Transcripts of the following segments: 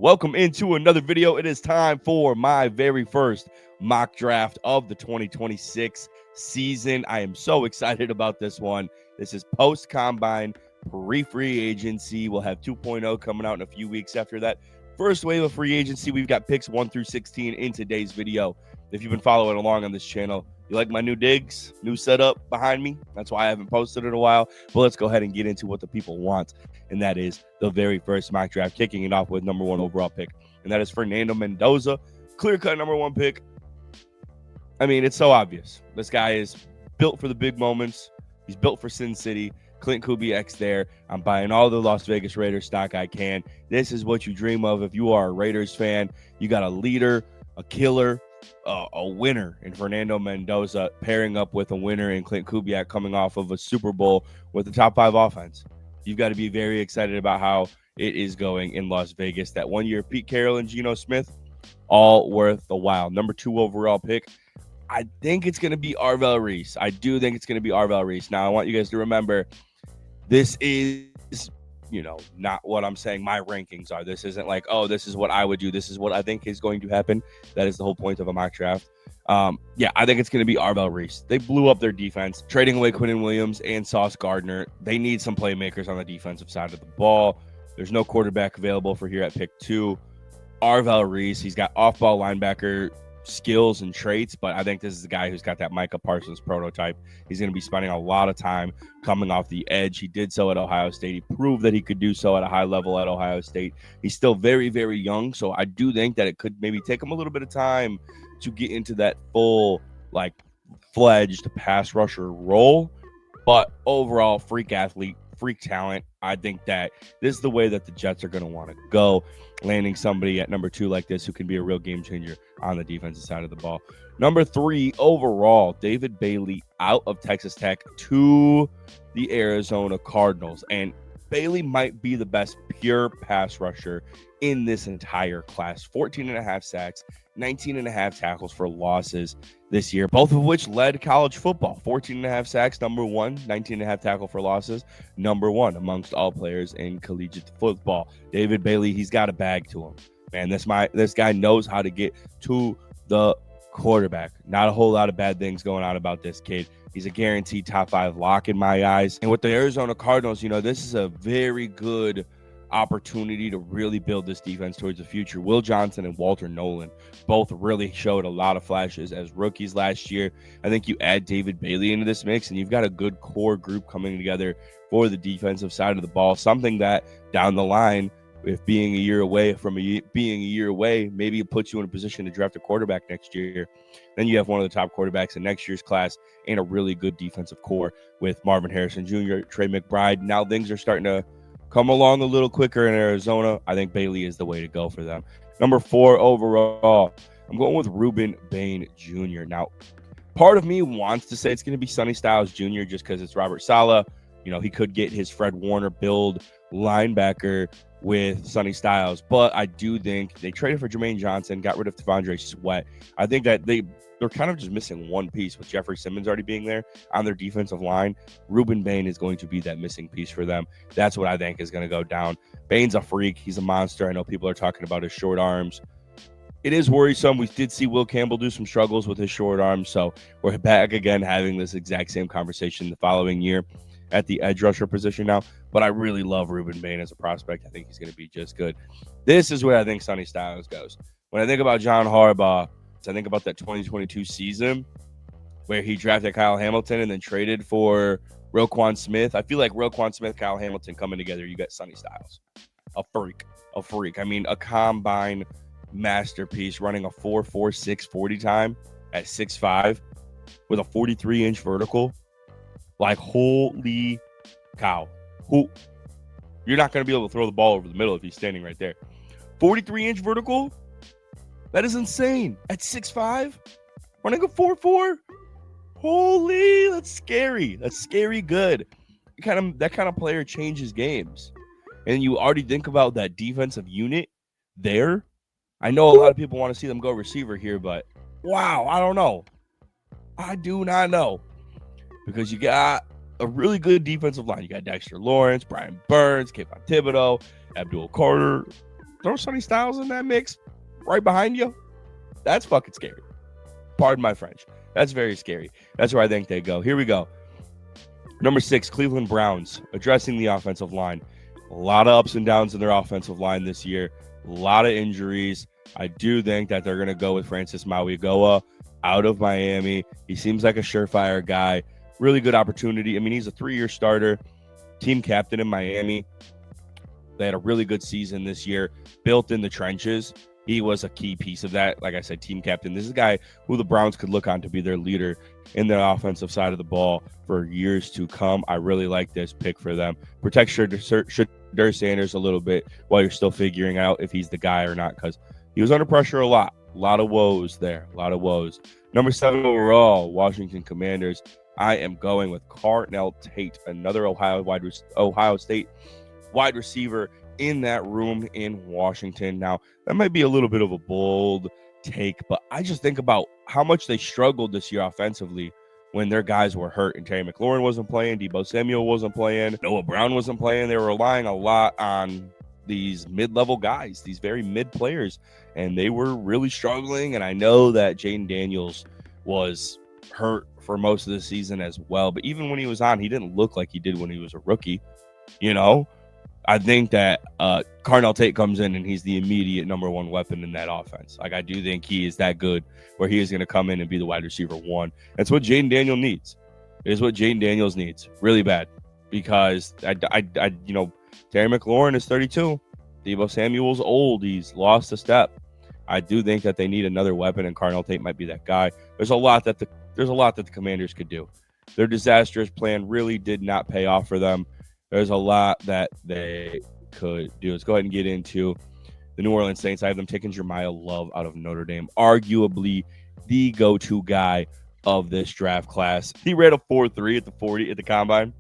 Welcome into another video. It is time for my very first mock draft of the 2026 season. I am so excited about this one. This is post-combine, pre-free agency. We'll have 2.0 coming out in a few weeks after that. First wave of free agency, we've got picks 1 through 16 in today's video. If you've been following along on this channel, you like my new digs, new setup behind me? That's why I haven't posted in a while. But let's go ahead and get into what the people want, and that is the very first mock draft, kicking it off with number 1 overall pick, and that is Fernando Mendoza. Clear-cut number 1 pick. I mean, it's so obvious. This guy is built for the big moments. He's built for Sin City. Clint Kubiak's there. I'm buying all the Las Vegas Raiders stock I can. This is what you dream of if you are a Raiders fan. You got a leader, a killer, a winner in Fernando Mendoza, pairing up with a winner in Clint Kubiak, coming off of a Super Bowl with the top 5 offense. You've got to be very excited about how it is going in Las Vegas. That 1 year Pete Carroll and Geno Smith, all worth the while. Number 2 overall pick, I think it's going to be Arvell Reese. I do think it's going to be Arvell Reese. Now, I want you guys to remember, this is, not what I'm saying my rankings are. This isn't like, oh, this is what I would do. This is what I think is going to happen. That is the whole point of a mock draft. I think it's going to be Arvell Reese. They blew up their defense, trading away Quinnen Williams and Sauce Gardner. They need some playmakers on the defensive side of the ball. There's no quarterback available for here at pick 2. Arvell Reese, he's got off-ball linebacker skills and traits, but I think this is the guy who's got that Micah Parsons prototype. He's going to be spending a lot of time coming off the edge. He did so at Ohio State. He proved that he could do so at a high level at Ohio State. He's still very, very young, so I do think that it could maybe take him a little bit of time to get into that full, fledged pass rusher role. But overall, freak athlete, freak talent. I think that this is the way that the Jets are going to want to go, landing somebody at number 2 like this who can be a real game changer on the defensive side of the ball. Number 3 overall, David Bailey out of Texas Tech to the Arizona Cardinals. And Bailey might be the best pure pass rusher in this entire class. 14.5 sacks, 19.5 tackles for losses this year, both of which led college football. 14.5 sacks, number 1, 19.5 tackle for losses, number 1 amongst all players in collegiate football. David Bailey, he's got a bag to him. Man, this guy knows how to get to the quarterback. Not a whole lot of bad things going on about this kid. He's a guaranteed top 5 lock in my eyes. And with the Arizona Cardinals, this is a very good opportunity to really build this defense towards the future. Will Johnson and Walter Nolan both really showed a lot of flashes as rookies last year. I think you add David Bailey into this mix, and you've got a good core group coming together for the defensive side of the ball, something that down the line, if being a year away, maybe it puts you in a position to draft a quarterback next year. Then you have one of the top quarterbacks in next year's class and a really good defensive core with Marvin Harrison Jr., Trey McBride. Now things are starting to come along a little quicker in Arizona. I think Bailey is the way to go for them. Number 4 overall, I'm going with Rueben Bain Jr. Now, part of me wants to say it's going to be Sonny Styles Jr. just because it's Robert Saleh. He could get his Fred Warner build linebacker with Sonny Styles, but I do think they traded for Jermaine Johnson, got rid of T'Vondre Sweat. I think that they're kind of just missing one piece with Jeffrey Simmons already being there on their defensive line. Rueben Bain is going to be that missing piece for them. That's what I think is going to go down. Bain's a freak. He's a monster. I know people are talking about his short arms. It is worrisome. We did see Will Campbell do some struggles with his short arms, so we're back again having this exact same conversation the following year at the edge rusher position now. But I really love Rueben Bain as a prospect. I think he's going to be just good. This is where I think Sonny Styles goes. When I think about John Harbaugh, I think about that 2022 season where he drafted Kyle Hamilton and then traded for Roquan Smith. I feel like Roquan Smith, Kyle Hamilton coming together, you got Sonny Styles. A freak. I mean, a combine masterpiece, running a 4.46 40 time at 6'5" with a 43-inch vertical. Like, holy cow. You're not going to be able to throw the ball over the middle if he's standing right there. 43-inch vertical? That is insane. At 6'5", running a 4.4? Holy, that's scary. That's scary good. That kind of player changes games. And you already think about that defensive unit there. I know a lot of people want to see them go receiver here, but wow, I don't know. I do not know. Because you got a really good defensive line. You got Dexter Lawrence, Brian Burns, Kayvon Thibodeau, Abdul Carter. throw Sonny Styles in that mix right behind you. That's fucking scary. Pardon my French. That's very scary. That's where I think they go. Here we go. Number 6, Cleveland Browns, addressing the offensive line. A lot of ups and downs in their offensive line this year. A lot of injuries. I do think that they're going to go with Francis Mauigoa out of Miami. He seems like a surefire guy. Really good opportunity. I mean, he's a 3-year starter, team captain in Miami. They had a really good season this year, built in the trenches. He was a key piece of that. Like I said, team captain. This is a guy who the Browns could look on to be their leader in their offensive side of the ball for years to come. I really like this pick for them. Protect Shedeur Sanders a little bit while you're still figuring out if he's the guy or not, because he was under pressure a lot. A lot of woes there. A lot of woes. Number 7 overall, Washington Commanders. I am going with Carnell Tate, another Ohio State wide receiver in that room in Washington. Now, that might be a little bit of a bold take, but I just think about how much they struggled this year offensively when their guys were hurt and Terry McLaurin wasn't playing, Deebo Samuel wasn't playing, Noah Brown wasn't playing. They were relying a lot on these mid-level guys, these very mid players, and they were really struggling. And I know that Jaden Daniels was hurt for most of the season as well, but even when he was on, he didn't look like he did when he was a rookie. You know, I think that Carnell Tate comes in and he's the immediate number 1 weapon in that offense. Like, I do think he is that good where he is going to come in and be the wide receiver 1. That's what Jaden Daniels needs. It is what Jaden Daniels needs really bad, because I you know, Terry McLaurin is 32. Deebo Samuel's old. He's lost a step. I do think that they need another weapon, and Carnell Tate might be that guy. There's a lot that the Commanders could do. Their disastrous plan really did not pay off for them. There's a lot that they could do. Let's go ahead and get into the New Orleans Saints. I have them taking Jeremiah Love out of Notre Dame, arguably the go-to guy of this draft class. He ran a 4.3 at the 40 at the combine.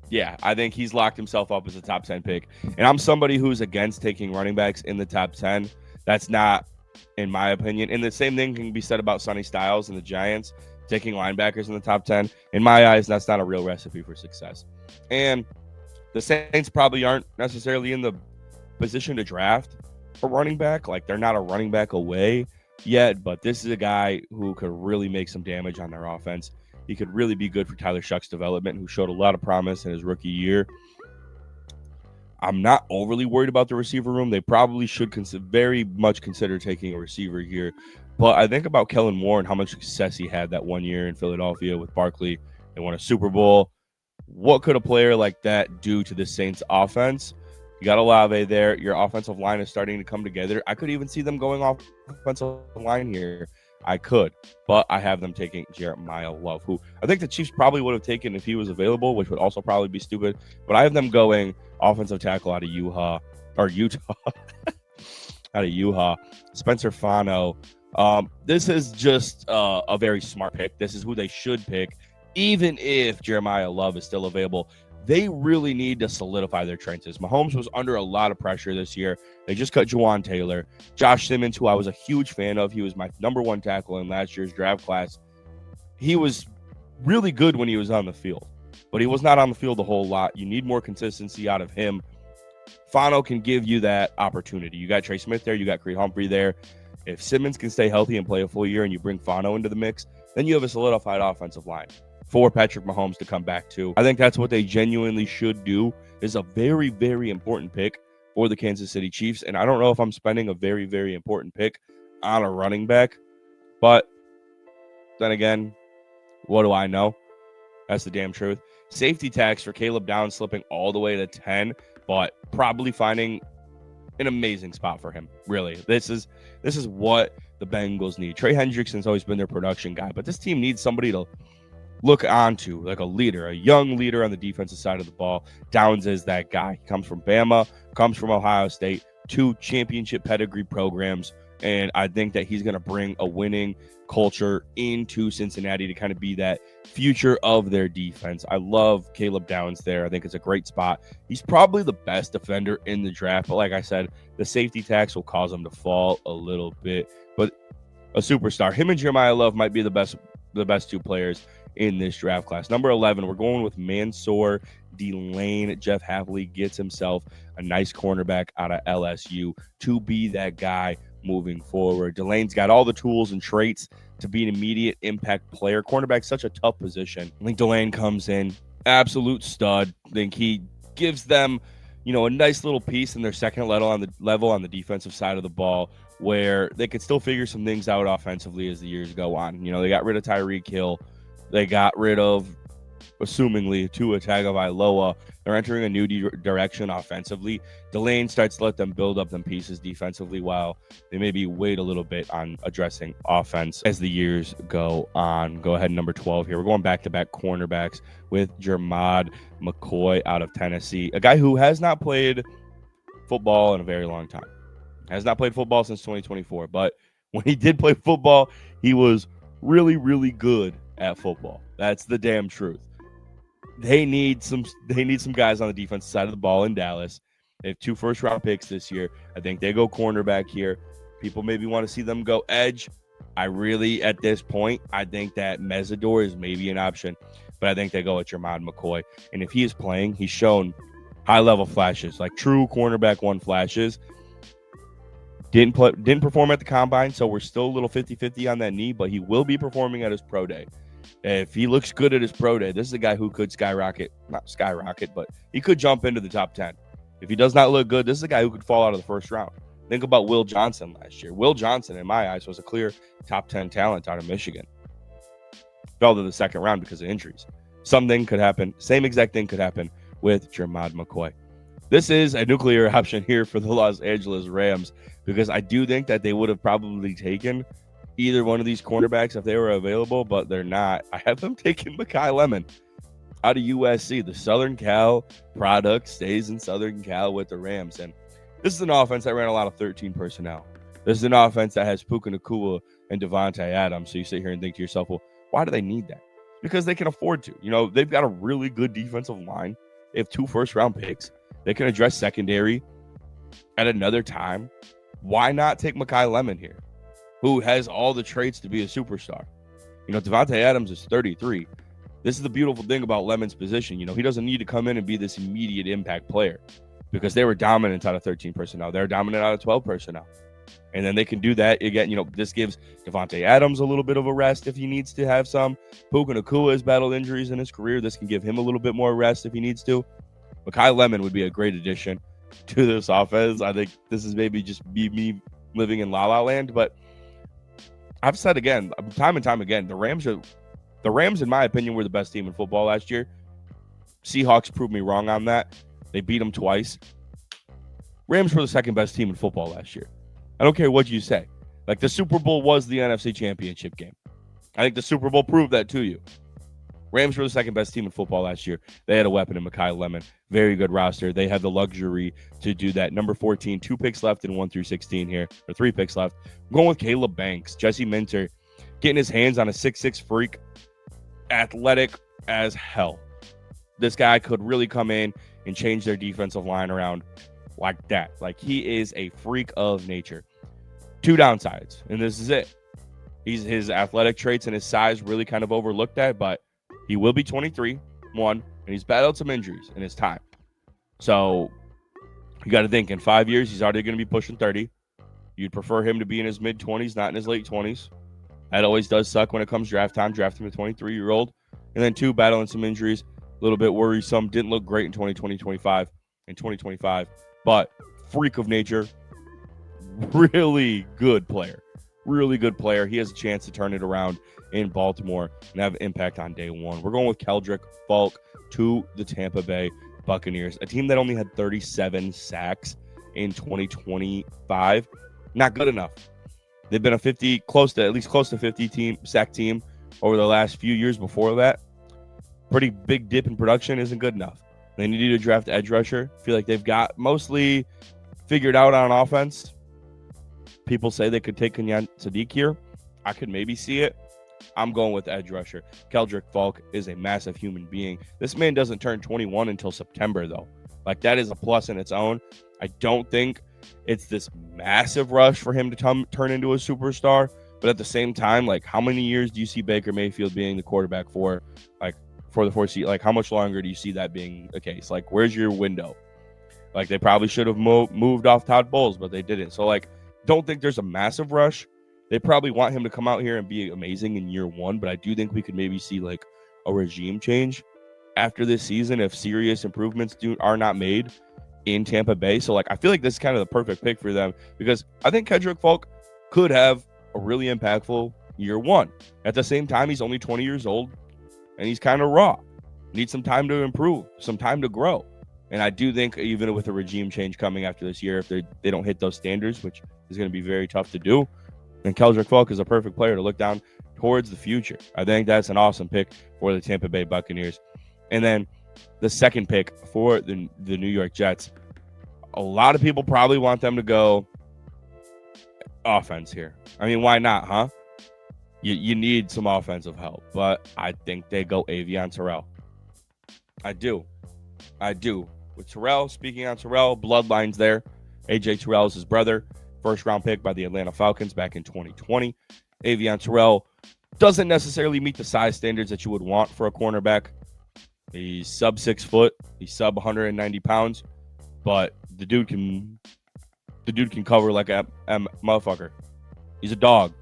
Yeah, I think he's locked himself up as a top 10 pick. And I'm somebody who's against taking running backs in the top 10. That's not, in my opinion. And the same thing can be said about Sonny Styles and the Giants taking linebackers in the top 10. In my eyes, that's not a real recipe for success. And the Saints probably aren't necessarily in the position to draft a running back. Like, they're not a running back away yet, but this is a guy who could really make some damage on their offense. He could really be good for Tyler Shuck's development, who showed a lot of promise in his rookie year. I'm not overly worried about the receiver room. They probably should very much consider taking a receiver here. But I think about Kellen Moore and how much success he had that one year in Philadelphia with Barkley. They won a Super Bowl. What could a player like that do to the Saints offense? You got Olave there. Your offensive line is starting to come together. I could even see them going off offensive line here. I could, but I have them taking Jeremiah Love, who I think the Chiefs probably would have taken if he was available, which would also probably be stupid. But I have them going offensive tackle out of Utah. Spencer Fano. This is just a very smart pick. This is who they should pick, even if Jeremiah Love is still available. They really need to solidify their trenches. Mahomes was under a lot of pressure this year. They just cut Juwan Taylor. Josh Simmons, who I was a huge fan of. He was my number 1 tackle in last year's draft class. He was really good when he was on the field, but he was not on the field a whole lot. You need more consistency out of him. Fano can give you that opportunity. You got Trey Smith there. You got Creed Humphrey there. If Simmons can stay healthy and play a full year and you bring Fano into the mix, then you have a solidified offensive line for Patrick Mahomes to come back to. I think that's what they genuinely should do. Is a very, very important pick for the Kansas City Chiefs. And I don't know if I'm spending a very, very important pick on a running back. But then again, what do I know? That's the damn truth. Safety tax for Caleb Downs slipping all the way to 10, but probably finding an amazing spot for him. Really, this is what the Bengals need. Trey Hendrickson's always been their production guy, but this team needs somebody to look onto, like a leader, a young leader on the defensive side of the ball. Downs is that guy. He comes from Bama, comes from Ohio State, 2 championship pedigree programs, and I think that he's going to bring a winning culture into Cincinnati to kind of be that future of their defense. I love Caleb Downs there. I think it's a great spot. He's probably the best defender in the draft, but like I said, the safety tax will cause him to fall a little bit. But a superstar. Him and Jeremiah Love might be the best 2 players in this draft class. Number 11, we're going with Mansour Delane. Jeff Hafley gets himself a nice cornerback out of LSU to be that guy moving forward. Delane's got all the tools and traits to be an immediate impact player. Cornerback's such a tough position. I think Delane comes in, absolute stud. I think he gives them, a nice little piece in their second level on the defensive side of the ball, where they could still figure some things out offensively as the years go on. They got rid of Tyreek Hill. They got rid of, assumingly, Tua Tagovailoa. They're entering a new direction offensively. Delane starts to let them build up them pieces defensively while they maybe wait a little bit on addressing offense as the years go on. Go ahead, number 12 here. We're going back-to-back cornerbacks with Jermod McCoy out of Tennessee, a guy who has not played football in a very long time. Has not played football since 2024, but when he did play football, he was really, really good at football. That's the damn truth. They need some guys on the defensive side of the ball in Dallas. They have 2 first-round picks this year. I think they go cornerback here. People maybe want to see them go edge. At this point, I think that Mesidor is maybe an option, but I think they go with Jermod McCoy. And if he is playing, he's shown high-level flashes, like true cornerback 1 flashes. Didn't perform at the combine, so we're still a little 50-50 on that knee, but he will be performing at his pro day. If he looks good at his pro day, this is a guy who could not skyrocket, but he could jump into the top 10. If he does not look good, this is a guy who could fall out of the first round. Think about Will Johnson last year. Will Johnson, in my eyes, was a clear top 10 talent out of Michigan. Fell to the second round because of injuries. Something could happen. Same exact thing could happen with Jermod McCoy. This is a nuclear option here for the Los Angeles Rams because I do think that they would have probably taken either one of these cornerbacks if they were available, but they're not. I have them taking Makai Lemon out of USC. The Southern Cal product stays in Southern Cal with the Rams. And this is an offense that ran a lot of 13 personnel. This is an offense that has Puka Nacua and Devontae Adams. So you sit here and think to yourself, well, why do they need that? Because they can afford to. They've got a really good defensive line. They have 2 first-round picks. They can address secondary at another time. Why not take Makai Lemon here, who has all the traits to be a superstar? Devontae Adams is 33. This is the beautiful thing about Lemon's position. He doesn't need to come in and be this immediate impact player because they were dominant out of 13 personnel. They're dominant out of 12 personnel. And then they can do that again. This gives Devontae Adams a little bit of a rest if he needs to have some. Puka Nacua has battled injuries in his career. This can give him a little bit more rest if he needs to. Makai Lemon would be a great addition to this offense. I think this is maybe just me living in La La Land, but I've said again, time and time again, the Rams, in my opinion, were the best team in football last year. Seahawks proved me wrong on that. They beat them twice. Rams were the second best team in football last year. I don't care what you say. Like, the Super Bowl was the NFC Championship game. I think the Super Bowl proved that to you. Rams were the second best team in football last year. They had a weapon in Makai Lemon. Very good roster. They had the luxury to do that. Number 14, 2 picks left in 1 through 16 here, or 3 picks left. I'm going with Caleb Banks. Jesse Minter getting his hands on a 6'6" freak. Athletic as hell. This guy could really come in and change their defensive line around like that. Like, he is a freak of nature. 2 downsides, and this is it. His athletic traits and his size really kind of overlooked that, but he will be 23, and he's battled some injuries in his time. So you got to think, in 5 years, he's already going to be pushing 30. You'd prefer him to be in his mid-20s, not in his late 20s. That always does suck when it comes draft time, drafting a 23-year-old. And then 2, battling some injuries, a little bit worrisome. Didn't look great in 2025, but freak of nature, really good player. Really good player. He has a chance to turn it around in Baltimore and have impact on day one. We're going with Keldrick Falk to the Tampa Bay Buccaneers, a team that only had 37 sacks in 2025. Not good enough. They've been at least close to 50 sack team over the last few years before that. Pretty big dip in production isn't good enough. They need to draft edge rusher. I feel like they've got mostly figured out on offense. People say they could take Kenyan Sadiq here. I could maybe see it. I'm going with edge rusher. Keldrick Falk is a massive human being. This man doesn't turn 21 until September, though. Like, that is a plus in its own. I don't think it's this massive rush for him to turn into a superstar, But at the same time, like, how many years do you see Baker Mayfield being the quarterback for, like, for the 4th? Like, how much longer do you see that being the case? Like, where's your window? Like, they probably should have moved off Todd Bowles, but they didn't. So, like, don't think there's a massive rush. They probably want him to come out here and be amazing in year 1, but I do think we could maybe see, like, a regime change after this season if serious improvements are not made in Tampa Bay. So, like, I feel like this is kind of the perfect pick for them because I think Kendrick Falk could have a really impactful year 1. At the same time, he's only 20 years old and he's kind of raw. Needs some time to improve, some time to grow. And I do think even with a regime change coming after this year, if they don't hit those standards, which is going to be very tough to do, then Kendrick Falk is a perfect player to look down towards the future. I think that's an awesome pick for the Tampa Bay Buccaneers. And then the second pick for the New York Jets, a lot of people probably want them to go offense here. I mean, why not, huh? You need some offensive help, but I think they go Avion Terrell. I do. With Terrell, speaking on Terrell, bloodlines there. AJ Terrell is his brother, first-round pick by the Atlanta Falcons back in 2020. Avion Terrell doesn't necessarily meet the size standards that you would want for a cornerback. He's sub 6 foot. He's sub 190 pounds, but the dude can cover like a motherfucker. He's a dog.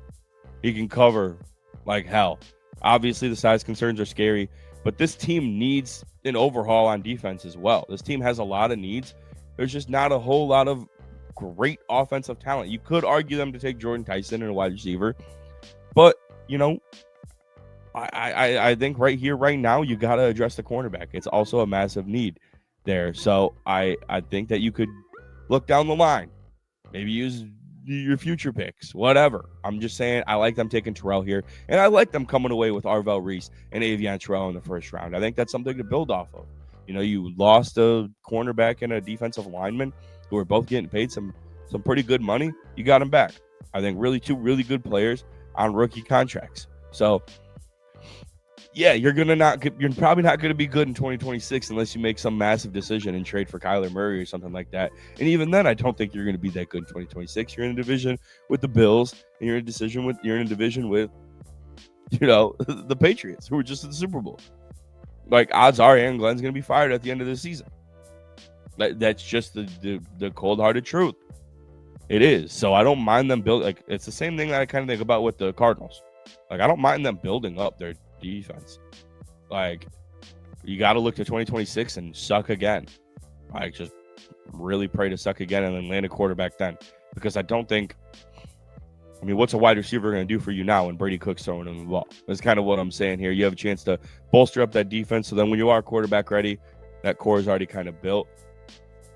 He can cover like hell. Obviously, the size concerns are scary, but this team needs an overhaul on defense as well. This team has a lot of needs. There's just not a whole lot of great offensive talent. You could argue them to take Jordan Tyson and a wide receiver, but you know, I think right here, right now, you got to address the cornerback. It's also a massive need there. So I think that you could look down the line, maybe use your future picks, whatever. I'm just saying I like them taking Terrell here, and I like them coming away with Arvell Reese and Avion Terrell in the first round. I think that's something to build off of. You know, you lost a cornerback and a defensive lineman who are both getting paid some pretty good money. You got them back. I think two really good players on rookie contracts. So yeah, you're probably not gonna be good in 2026 unless you make some massive decision and trade for Kyler Murray or something like that. And even then, I don't think you're gonna be that good in 2026. You're in a division with the Bills, and you're in a division with, you know, the Patriots, who are just in the Super Bowl. Like, odds are Aaron Glenn's gonna be fired at the end of the season. That's just the cold-hearted truth. It is. So I don't mind them building. Like, it's the same thing that I kind of think about with the Cardinals. Like, I don't mind them building up their defense. Like, you got to look to 2026 and suck again. Like, just really pray to suck again and then land a quarterback then, because I don't think, I mean, what's a wide receiver going to do for you now when Brady Cook's throwing him the ball? That's kind of what I'm saying here. You have a chance to bolster up that defense, so then when you are quarterback ready, that core is already kind of built.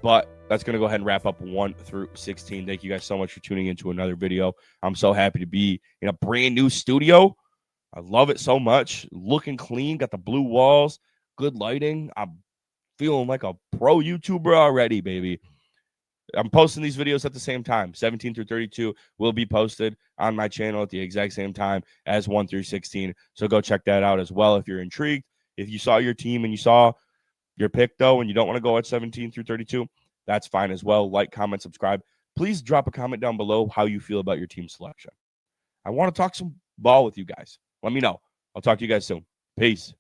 But that's going to go ahead and wrap up 1 through 16. Thank you guys so much for tuning into another video. I'm so happy to be in a brand new studio. I love it so much. Looking clean, got the blue walls, good lighting. I'm feeling like a pro YouTuber already, baby. I'm posting these videos at the same time. 17 through 32 will be posted on my channel at the exact same time as 1 through 16. So go check that out as well if you're intrigued. If you saw your team and you saw your pick, though, and you don't want to go at 17 through 32, that's fine as well. Like, comment, subscribe. Please drop a comment down below how you feel about your team selection. I want to talk some ball with you guys. Let me know. I'll talk to you guys soon. Peace.